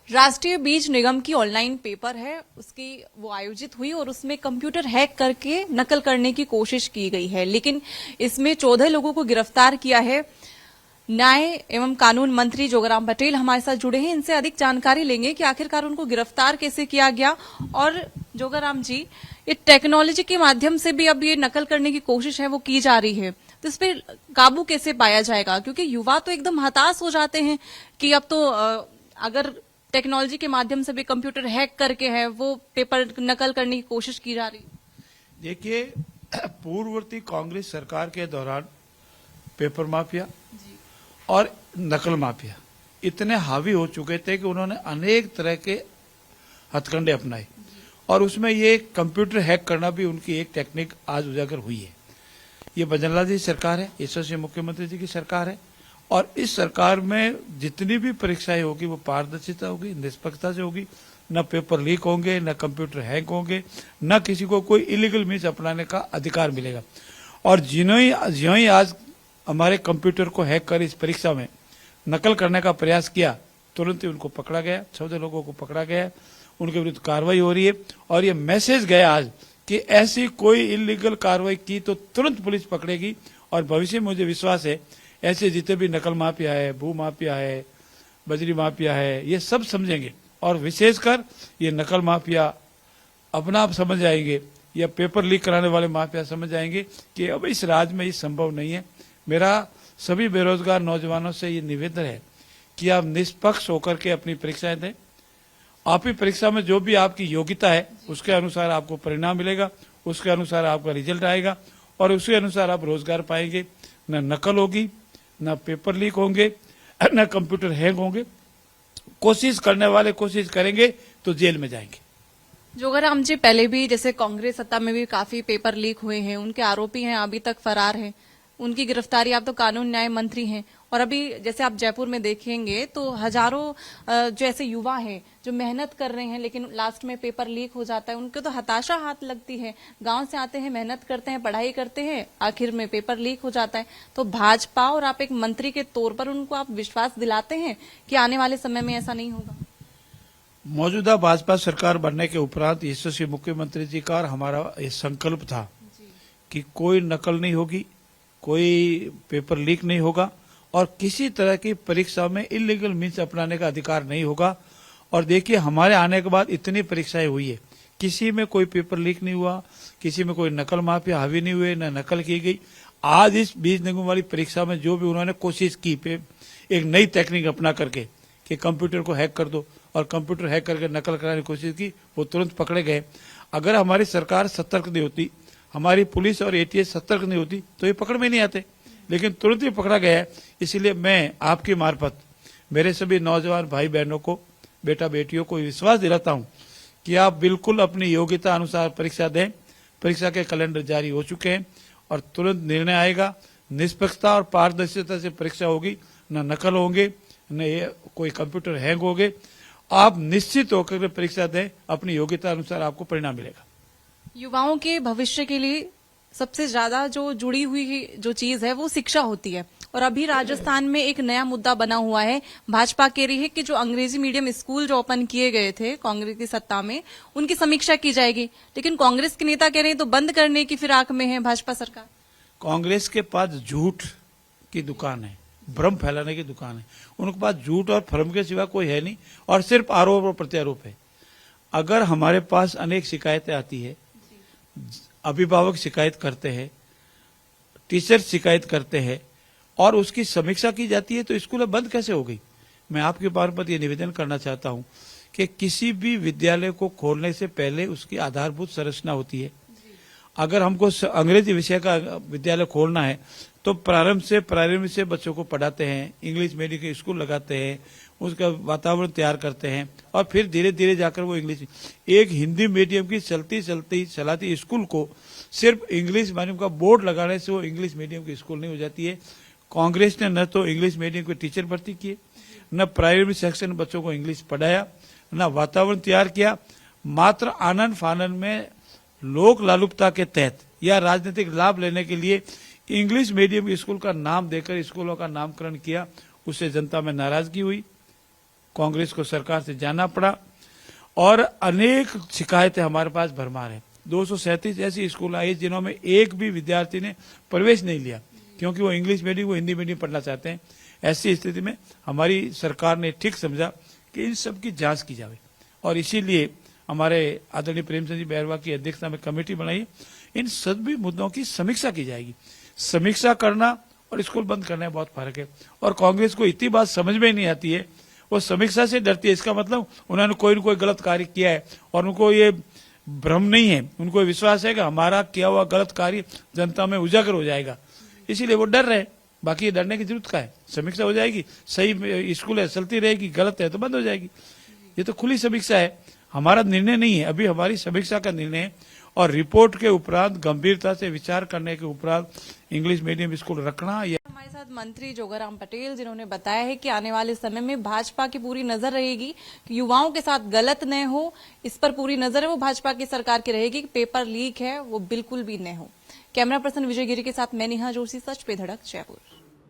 राष्ट्रीय बीज निगम की ऑनलाइन पेपर है, उसकी वो आयोजित हुई और उसमें कंप्यूटर हैक करके नकल करने की कोशिश की गई है। लेकिन इसमें 14 लोगों को गिरफ्तार किया है। न्याय एवं कानून मंत्री जोगाराम पटेल हमारे साथ जुड़े हैं, इनसे अधिक जानकारी लेंगे कि आखिरकार उनको गिरफ्तार कैसे किया गया। और जोगाराम जी, ये टेक्नोलॉजी के माध्यम से भी अब ये नकल करने की कोशिश है वो की जा रही है, तो इस पर काबू कैसे पाया जाएगा? क्योंकि युवा तो एकदम हताश हो जाते हैं कि अब तो अगर टेक्नोलॉजी के माध्यम से भी कंप्यूटर हैक करके है वो पेपर नकल करने की कोशिश की जा रही। देखिए, पूर्ववर्ती कांग्रेस सरकार के दौरान पेपर माफिया और नकल माफिया इतने हावी हो चुके थे कि उन्होंने अनेक तरह के हथकंडे अपनाए और उसमें ये कंप्यूटर हैक करना भी उनकी एक टेक्निक आज उजागर हुई है। ये भजनलाल जी सरकार है, यशस्वी मुख्यमंत्री जी की सरकार है और इस सरकार में जितनी भी परीक्षाएं होगी वो पारदर्शिता होगी, निष्पक्षता से होगी। न पेपर लीक होंगे, न कंप्यूटर हैक होंगे, न किसी को कोई इलीगल मीन्स अपनाने का अधिकार मिलेगा। और जिन्हों ही आज हमारे कंप्यूटर को हैक कर इस परीक्षा में नकल करने का प्रयास किया, तुरंत ही उनको पकड़ा गया। 14 लोगों को पकड़ा गया, उनके विरुद्ध कार्रवाई हो रही है और ये मैसेज गया आज कि ऐसी कोई इलीगल कार्रवाई की तो तुरंत पुलिस पकड़ेगी। और भविष्य में मुझे विश्वास है ऐसे जितने भी नकल माफिया है, भू माफिया है, बजरी माफिया है, ये सब समझेंगे और विशेषकर ये नकल माफिया अपना आप समझ आएंगे या पेपर लीक कराने वाले माफिया समझ आएंगे कि अब इस राज्य में ये संभव नहीं है। मेरा सभी बेरोजगार नौजवानों से ये निवेदन है कि आप निष्पक्ष होकर के अपनी परीक्षाएं दें। आप ही परीक्षा में जो भी आपकी योग्यता है उसके अनुसार आपको परिणाम मिलेगा, उसके अनुसार आपका रिजल्ट आएगा और उसके अनुसार आप रोजगार पाएंगे। न नकल होगी, न पेपर लीक होंगे, न कंप्यूटर हैक होंगे। कोशिश करने वाले कोशिश करेंगे तो जेल में जाएंगे। जोगाराम जी, पहले भी जैसे कांग्रेस सत्ता में भी काफी पेपर लीक हुए हैं, उनके आरोपी हैं, अभी तक फरार हैं, उनकी गिरफ्तारी, आप तो कानून न्याय मंत्री हैं और अभी जैसे आप जयपुर में देखेंगे तो हजारों जो ऐसे युवा हैं जो मेहनत कर रहे हैं लेकिन लास्ट में पेपर लीक हो जाता है, उनको तो हताशा हाथ लगती है। गांव से आते हैं, मेहनत करते हैं, पढ़ाई करते हैं, आखिर में पेपर लीक हो जाता है। तो भाजपा और आप एक मंत्री के तौर पर उनको आप विश्वास दिलाते हैं कि आने वाले समय में ऐसा नहीं होगा? मौजूदा भाजपा सरकार बनने के उपरांत यशस्वी मुख्यमंत्री जी का और हमारा ये संकल्प था कि कोई नकल नहीं होगी, कोई पेपर लीक नहीं होगा और किसी तरह की परीक्षा में इलीगल मीन्स अपनाने का अधिकार नहीं होगा। और देखिए, हमारे आने के बाद इतनी परीक्षाएं हुई है, किसी में कोई पेपर लीक नहीं हुआ, किसी में कोई नकल माफिया हावी नहीं हुए, न नकल की गई। आज इस बीज निगम वाली परीक्षा में जो भी उन्होंने कोशिश की एक नई टेक्निक अपना करके कि कंप्यूटर को हैक कर दो और कंप्यूटर हैक करके नकल कराने की कोशिश की, वो तुरंत पकड़े गए। अगर हमारी सरकार सतर्क नहीं होती, हमारी पुलिस और एटीएस सतर्क नहीं होती तो ये पकड़ में नहीं आते, लेकिन तुरंत ही पकड़ा गया है। इसलिए मैं आपकी मार्फत मेरे सभी नौजवान भाई बहनों को, बेटा बेटियों को विश्वास दिलाता हूं कि आप बिल्कुल अपनी योग्यता अनुसार परीक्षा दें। परीक्षा के कैलेंडर जारी हो चुके हैं और तुरंत निर्णय आएगा। निष्पक्षता और पारदर्शिता से परीक्षा होगी, न नकल होंगे, न कोई कंप्यूटर हैंग होंगे। आप निश्चित होकर परीक्षा दें, अपनी योग्यता अनुसार आपको परिणाम मिलेगा। युवाओं के भविष्य के लिए सबसे ज्यादा जो जुड़ी हुई जो चीज है वो शिक्षा होती है और अभी राजस्थान में एक नया मुद्दा बना हुआ है। भाजपा कह रही है कि जो अंग्रेजी मीडियम स्कूल जो ओपन किए गए थे कांग्रेस की सत्ता में, उनकी समीक्षा की जाएगी, लेकिन कांग्रेस के नेता कह रहे हैं तो बंद करने की फिराक में है भाजपा सरकार। कांग्रेस के पास झूठ की दुकान है, भ्रम फैलाने की दुकान है। उनके पास झूठ और भ्रम के सिवा कोई है नहीं और सिर्फ आरोप और प्रत्यारोप है। अगर हमारे पास अनेक शिकायतें आती है, अभिभावक शिकायत करते हैं, टीचर शिकायत करते हैं और उसकी समीक्षा की जाती है, तो स्कूल बंद कैसे हो गई? मैं आपके मार्फत ये निवेदन करना चाहता हूं कि किसी भी विद्यालय को खोलने से पहले उसकी आधारभूत संरचना होती है। अगर हमको अंग्रेजी विषय का विद्यालय खोलना है तो प्रारंभ से बच्चों को पढ़ाते हैं, इंग्लिश मीडियम के स्कूल लगाते हैं, उसका वातावरण तैयार करते हैं और फिर धीरे धीरे जाकर वो इंग्लिश। एक हिंदी मीडियम की चलाती स्कूल को सिर्फ इंग्लिश मीडियम का बोर्ड लगाने से वो इंग्लिश मीडियम की स्कूल नहीं हो जाती है। कांग्रेस ने न तो इंग्लिश मीडियम के टीचर भर्ती किए, न प्राइमरी सेक्शन बच्चों को इंग्लिश पढ़ाया, न वातावरण तैयार किया। मात्र आनंद फानन में लोक लालुपता के तहत या राजनीतिक लाभ लेने के लिए इंग्लिश मीडियम स्कूल का नाम देकर स्कूलों का नामकरण किया। उससे जनता में नाराजगी हुई। कांग्रेस को सरकार से जाना पड़ा और अनेक शिकायतें हमारे पास भरमार है। 237 ऐसी स्कूल आई जिन्होंने एक भी विद्यार्थी ने प्रवेश नहीं लिया क्योंकि वो इंग्लिश मीडियम, वो हिंदी मीडियम पढ़ना चाहते हैं। ऐसी स्थिति में हमारी सरकार ने ठीक समझा कि इन सब की जांच की जाए और इसीलिए हमारे आदरणीय प्रेमचंद जी बैरवा की अध्यक्षता में कमेटी बनाई। इन सभी मुद्दों की समीक्षा की जाएगी। समीक्षा करना और स्कूल बंद करना में बहुत फर्क है और कांग्रेस को इतनी बात समझ में नहीं आती है, वो समीक्षा से डरती है। इसका मतलब उन्होंने कोई न कोई गलत कार्य किया है और उनको ये भ्रम नहीं है, उनको विश्वास है कि हमारा किया हुआ गलत कार्य जनता में उजागर हो जाएगा, इसीलिए वो डर रहे। बाकी डरने की जरूरत क्या है? समीक्षा हो जाएगी, सही स्कूल है चलती रहेगी, गलत है तो बंद हो जाएगी। ये तो खुली समीक्षा है, हमारा निर्णय नहीं है, अभी हमारी समीक्षा का निर्णय है और रिपोर्ट के उपरांत गंभीरता से विचार करने के उपरांत इंग्लिश मीडियम स्कूल रखना। हमारे साथ मंत्री जोगाराम पटेल जिन्होंने बताया है कि आने वाले समय में भाजपा की पूरी नजर रहेगी कि युवाओं के साथ गलत न हो, इस पर पूरी नजर है वो भाजपा की सरकार की रहेगी कि पेपर लीक है वो बिल्कुल भी न हो। कैमरा पर्सन विजय गिरी के साथ मैं नेहा जोशी, सच पे धड़क, जयपुर।